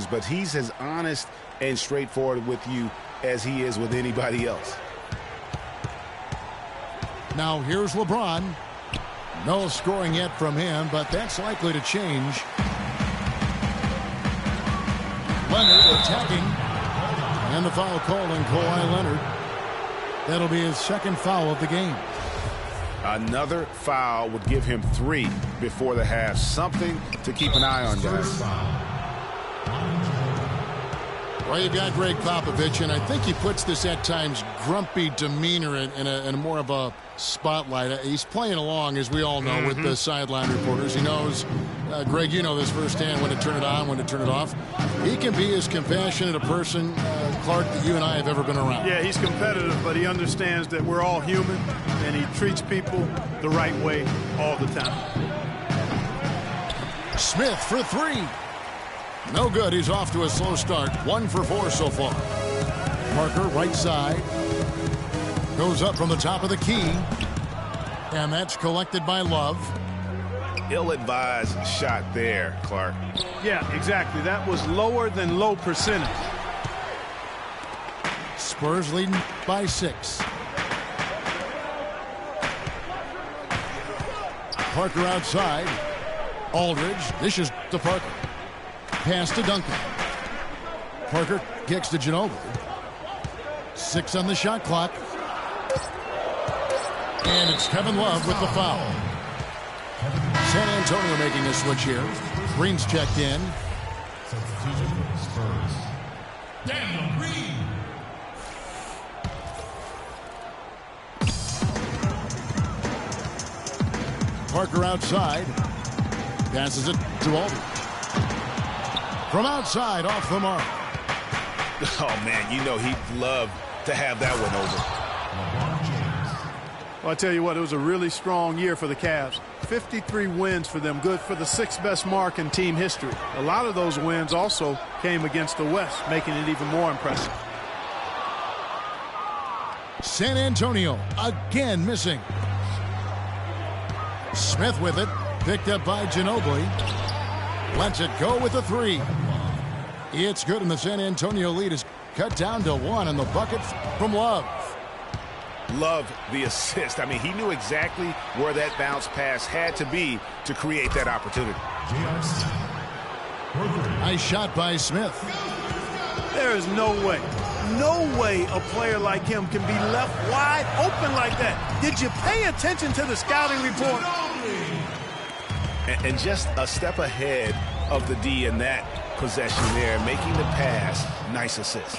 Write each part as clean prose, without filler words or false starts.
games, but he's as honest and straightforward with you as he is with anybody else. Now here's LeBron. No scoring yet from him, but that's likely to change. Leonard attacking. And the foul called on Kawhi Leonard. That'll be his second foul of the game. Another foul would give him 3 before the half. Something to keep an eye on, guys. Well, you've got Greg Popovich, and I think he puts this at times grumpy demeanor in a more of a spotlight. He's playing along, as we all know, with the sideline reporters. He knows, Greg, you know this firsthand, when to turn it on, when to turn it off. He can be as compassionate a person, Clark, that you and I have ever been around. Yeah, he's competitive, but he understands that we're all human, and he treats people the right way all the time. Smith for 3. No good. He's off to a slow start. 1 for 4 so far. Parker, right side. Goes up from the top of the key. And that's collected by Love. Ill-advised shot there, Clark. Yeah, exactly. That was lower than low percentage. Spurs leading by 6. Parker outside. Aldridge dishes to Parker. Pass to Duncan. Parker kicks to Ginobili. 6 on the shot clock. And it's Kevin Love with the foul. San Antonio making a switch here. Green's checked in. Daniel Green. Parker outside. Passes it to Aldridge. From outside, off the mark. Oh, man, you know he'd love to have that one over. Well, I tell you what, it was a really strong year for the Cavs. 53 wins for them, good for the 6th best mark in team history. A lot of those wins also came against the West, making it even more impressive. San Antonio again missing. Smith with it, picked up by Ginobili. Lets it go with the 3. It's good, and the San Antonio lead is cut down to 1, and the bucket from Love. Love the assist. I mean, he knew exactly where that bounce pass had to be to create that opportunity. Nice shot by Smith. There is no way a player like him can be left wide open like that. Did you pay attention to the scouting report? And just a step ahead of the D in that possession there, making the pass. Nice assist.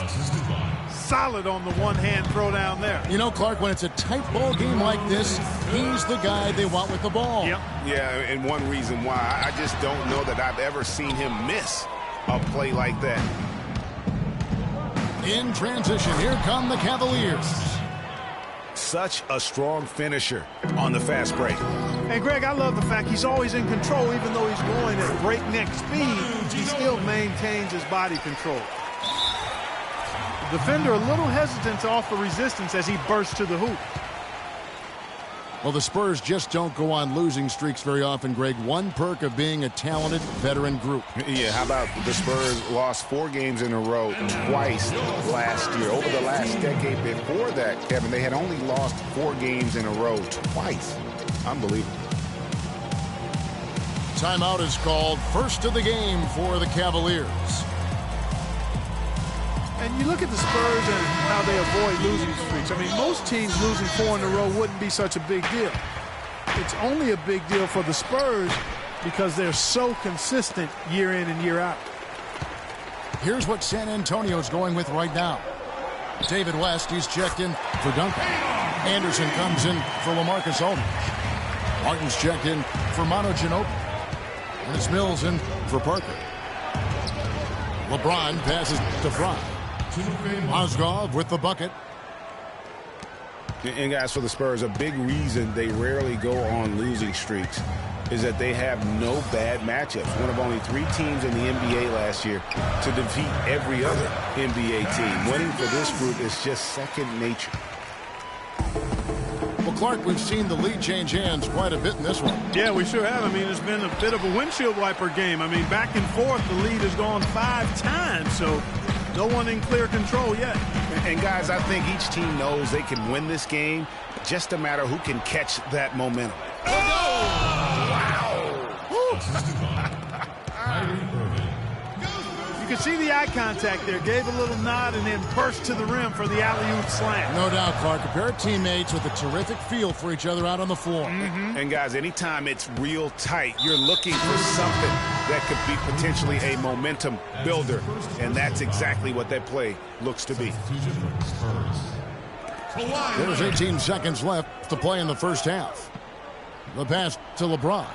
Solid on the one-hand throw down there. You know, Clark, when it's a tight ball game like this, he's the guy they want with the ball. Yep. Yeah, and one reason why, I just don't know that I've ever seen him miss a play like that. In transition, here come the Cavaliers. Such a strong finisher on the fast break. And, Greg, I love the fact he's always in control. Even though he's going at breakneck speed, he still maintains his body control. The defender a little hesitant to offer resistance as he bursts to the hoop. Well, the Spurs just don't go on losing streaks very often, Greg. One perk of being a talented veteran group. Yeah, how about the Spurs lost 4 games in a row twice last year. Over the last decade before that, Kevin, they had only lost 4 games in a row twice. Unbelievable. Timeout is called. First of the game for the Cavaliers. And you look at the Spurs and how they avoid losing streaks. I mean, most teams losing 4 in a row wouldn't be such a big deal. It's only a big deal for the Spurs because they're so consistent year in and year out. Here's what San Antonio's going with right now. David West, he's checked in for Duncan. Anderson comes in for LaMarcus Aldridge. Martin's checked in for Manu Ginobili. And it's Mills in for Parker. LeBron passes to Fry. Mozgov with the bucket. And guys, for the Spurs, a big reason they rarely go on losing streaks is that they have no bad matchups. One of only 3 teams in the NBA last year to defeat every other NBA team. Winning for this group is just second nature. Well, Clark, we've seen the lead change hands quite a bit in this one. Yeah, we sure have. I mean, it's been a bit of a windshield wiper game. I mean, back and forth, the lead has gone 5 times, so no one in clear control yet. And guys, I think each team knows they can win this game. Just a matter who can catch that momentum. You can see the eye contact there. Gave a little nod and then burst to the rim for the alley-oop slam. No doubt, Clark. A pair of teammates with a terrific feel for each other out on the floor. And guys, anytime it's real tight, you're looking for something that could be potentially a momentum builder. And that's exactly what that play looks to be. There's 18 seconds left to play in the first half. The pass to LeBron.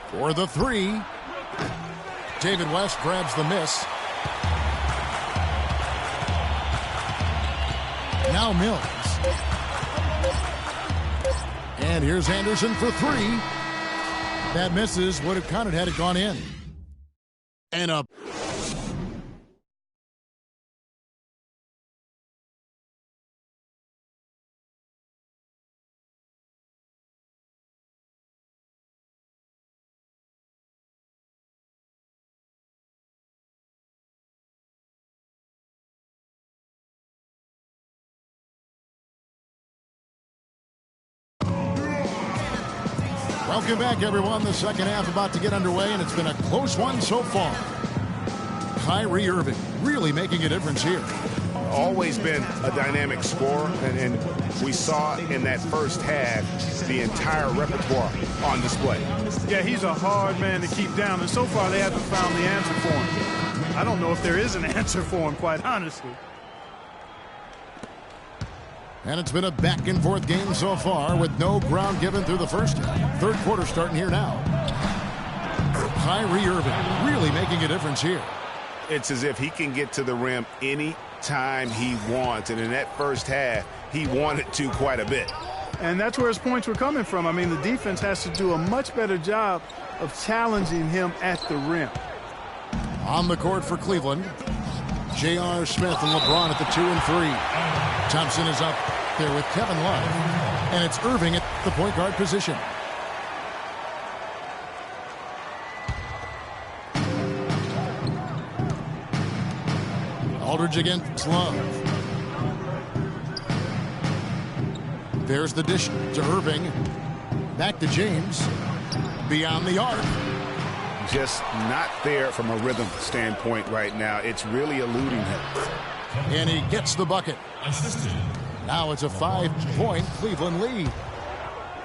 For the three. David West grabs the miss. Now Mills. And here's Anderson for three. That misses. Would have counted had it gone in. And up. Welcome back, everyone. The second half about to get underway, and it's been a close one so far. Kyrie Irving really making a difference here. Always been a dynamic scorer, and we saw in that first half the entire repertoire on display. Yeah, he's a hard man to keep down, and so far they haven't found the answer for him. I don't know if there is an answer for him, quite honestly. And it's been a back-and-forth game so far with no ground given through the first half. Third quarter starting here now. Kyrie Irving really making a difference here. It's as if he can get to the rim any time he wants. And in that first half, he wanted to quite a bit. And that's where his points were coming from. I mean, the defense has to do a much better job of challenging him at the rim. On the court for Cleveland, J.R. Smith and LeBron at the 2 and 3. Thompson is up there with Kevin Love. And it's Irving at the point guard position. Aldridge against Love. There's the dish to Irving. Back to James. Beyond the arc. Just not there from a rhythm standpoint right now. It's really eluding him. And he gets the bucket. Now it's a 5-point Cleveland lead.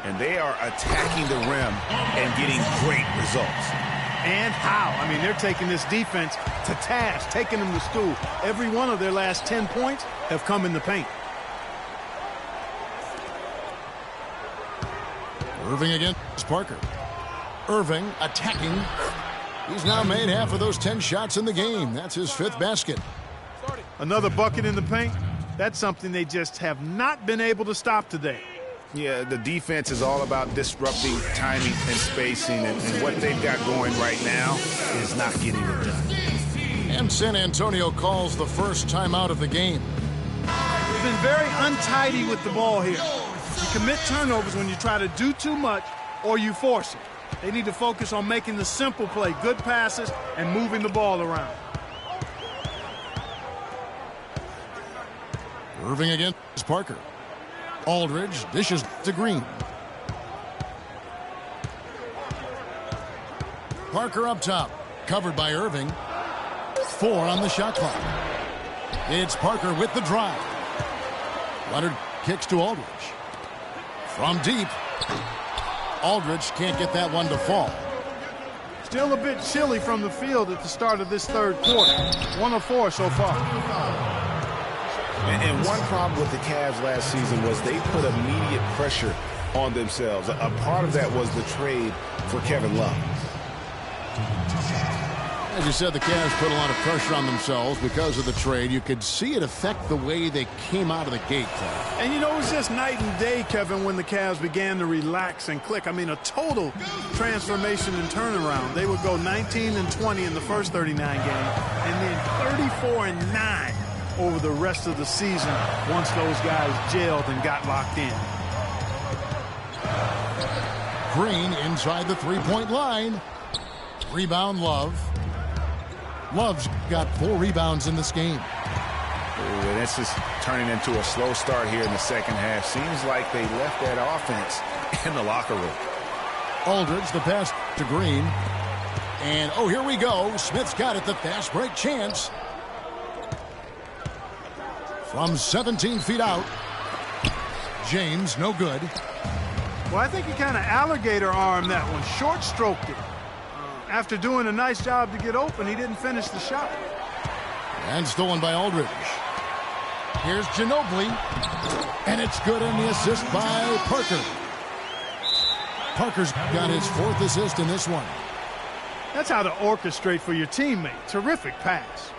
And they are attacking the rim and getting great results. And how? I mean, they're taking this defense to task, taking them to school. Every one of their last 10 points have come in the paint. Irving against Parker. Irving attacking. He's now made half of those 10 shots in the game. That's his 5th basket. Another bucket in the paint. That's something they just have not been able to stop today. Yeah, the defense is all about disrupting timing and spacing, and what they've got going right now is not getting it done. And San Antonio calls the first timeout of the game. They've been very untidy with the ball here. You commit turnovers when you try to do too much or you force it. They need to focus on making the simple play, good passes, and moving the ball around. Irving against Parker. Aldridge dishes to Green. Parker up top, covered by Irving. 4 on the shot clock. It's Parker with the drive. Leonard kicks to Aldridge. From deep. Aldridge can't get that one to fall. Still a bit chilly from the field at the start of this third quarter. 1 of 4 so far. And one problem with the Cavs last season was they put immediate pressure on themselves. A part of that was the trade for Kevin Love. As you said, the Cavs put a lot of pressure on themselves because of the trade. You could see it affect the way they came out of the gate, Clark. And, you know, it was just night and day, Kevin, when the Cavs began to relax and click. I mean, a total transformation and turnaround. They would go 19 and 20 in the first 39 games, and then 34 and 9 over the rest of the season once those guys gelled and got locked in. Green inside the three-point line. Rebound, Love. Love's got 4 rebounds in this game. Ooh, and this is turning into a slow start here in the second half. Seems like they left that offense in the locker room. Aldridge, the pass to Green. And, oh, here we go. Smith's got it, the fast break chance. From 17 feet out. James, no good. Well, I think he kind of alligator armed that one, short stroked it. After doing a nice job to get open, he didn't finish the shot. And stolen by Aldridge. Here's Ginobili. And it's good in the assist by Parker. Parker's got his 4th assist in this one. That's how to orchestrate for your teammate. Terrific pass.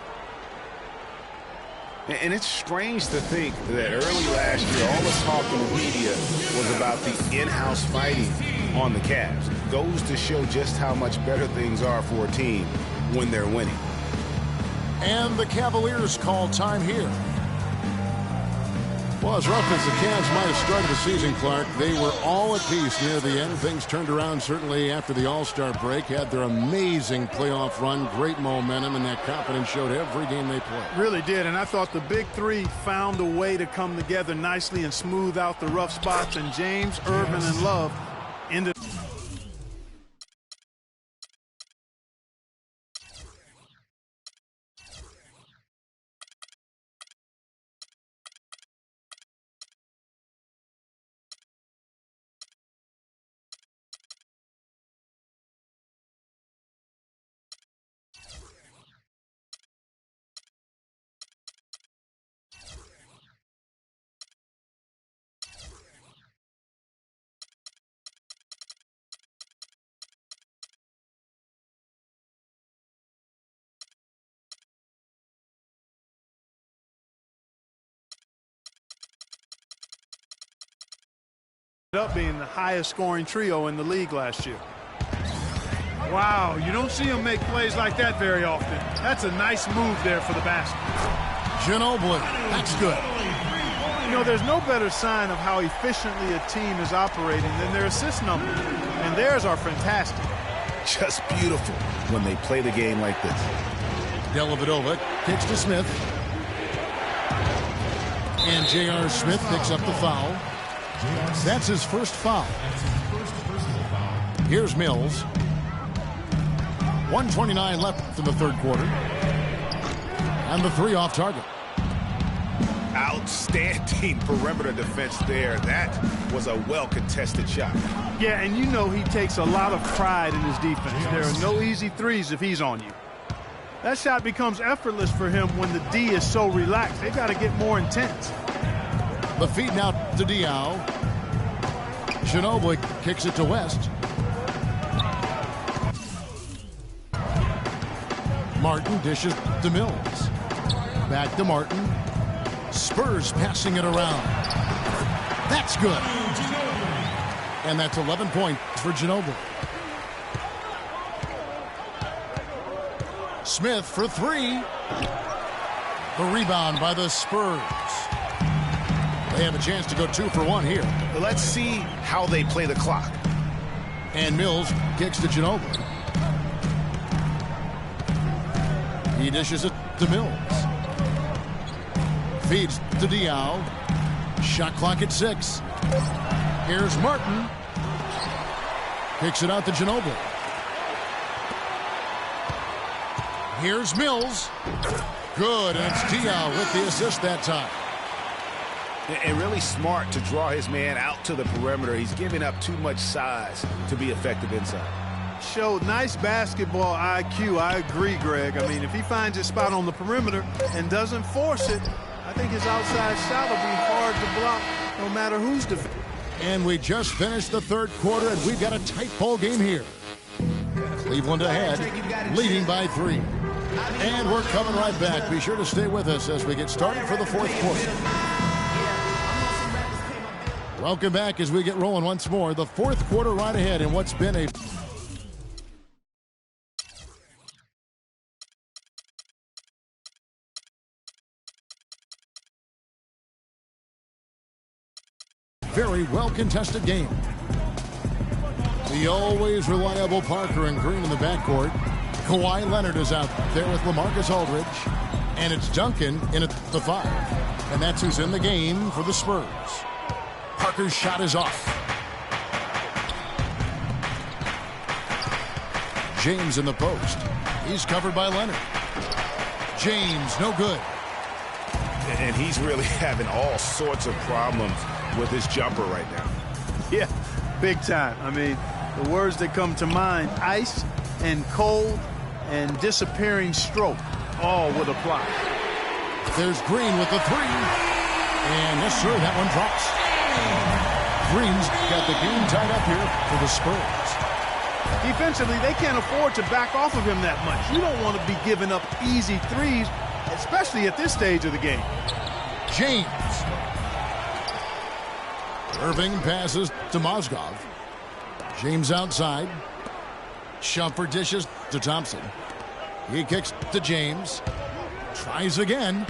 And it's strange to think that early last year, all the talk in the media was about the in-house fighting on the Cavs. Goes to show just how much better things are for a team when they're winning. And the Cavaliers call time here. Well, as rough as the Cavs might have started the season, Clark, they were all at peace near the end. Things turned around certainly after the All-Star break. Had their amazing playoff run, great momentum, and that confidence showed every game they played. Really did, and I thought the big three found a way to come together nicely and smooth out the rough spots, and James, Irvin, and Love ended up being the highest scoring trio in the league last year. Wow, you don't see him make plays like that very often. That's a nice move there for the basket. Ginobili, that's good. You know, there's no better sign of how efficiently a team is operating than their assist numbers, and theirs are fantastic. Just beautiful when they play the game like this. Dellavedova kicks to Smith. And J.R. Smith picks up the foul. That's his first foul. Here's Mills. 1:29 left in the third quarter. And the 3 off target. Outstanding perimeter defense there. That was a well-contested shot. Yeah, and you know he takes a lot of pride in his defense. There are no easy threes if he's on you. That shot becomes effortless for him when the D is so relaxed. They've got to get more intense. The feed now to Diaw. Ginobili kicks it to West. Martin dishes to Mills. Back to Martin. Spurs passing it around. That's good. And that's 11 points for Ginobili. Smith for 3. The rebound by the Spurs. They have a chance to go 2 for 1 here. Let's see how they play the clock. And Mills kicks to Ginobili. He dishes it to Mills. Feeds to Diaw. Shot clock at 6. Here's Martin. Kicks it out to Ginobili. Here's Mills. Good, and it's Diaw with the assist that time. And really smart to draw his man out to the perimeter. He's giving up too much size to be effective inside. Showed nice basketball IQ. I agree, Greg. I mean, if he finds his spot on the perimeter and doesn't force it, I think his outside shot will be hard to block no matter who's defending. And we just finished the third quarter, and we've got a tight ball game here. Cleveland ahead, leading by 3. And we're coming right back. Be sure to stay with us as we get started for the fourth quarter. Welcome back as we get rolling once more. The fourth quarter right ahead in what's been a very well-contested game. The always reliable Parker and Green in the backcourt. Kawhi Leonard is out there with LaMarcus Aldridge. And it's Duncan in at the 5. And that's who's in the game for the Spurs. Parker's shot is off. James in the post. He's covered by Leonard. James, no good. And he's really having all sorts of problems with his jumper right now. Yeah, big time. I mean, the words that come to mind, ice and cold and disappearing stroke, all would apply. There's Green with the 3. And yes, sir, that one drops. Green's got the game tied up here for the Spurs. Defensively, they can't afford to back off of him that much. You don't want to be giving up easy threes, especially at this stage of the game. James. Irving passes to Mozgov. James outside. Shumpert dishes to Thompson. He kicks to James. Tries again.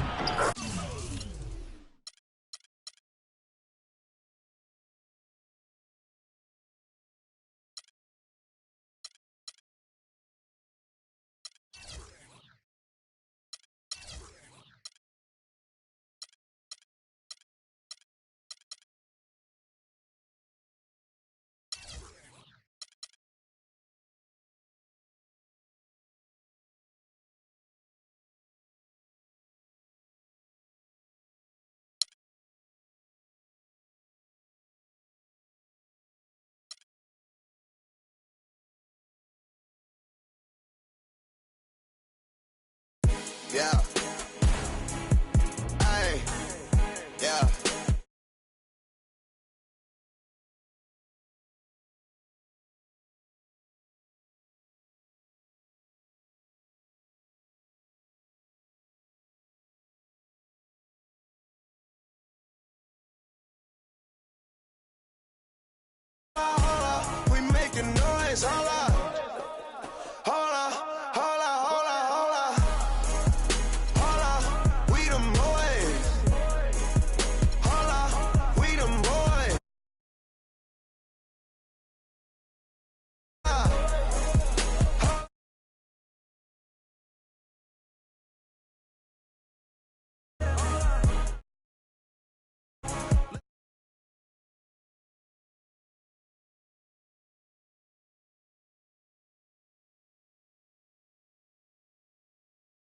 Yeah.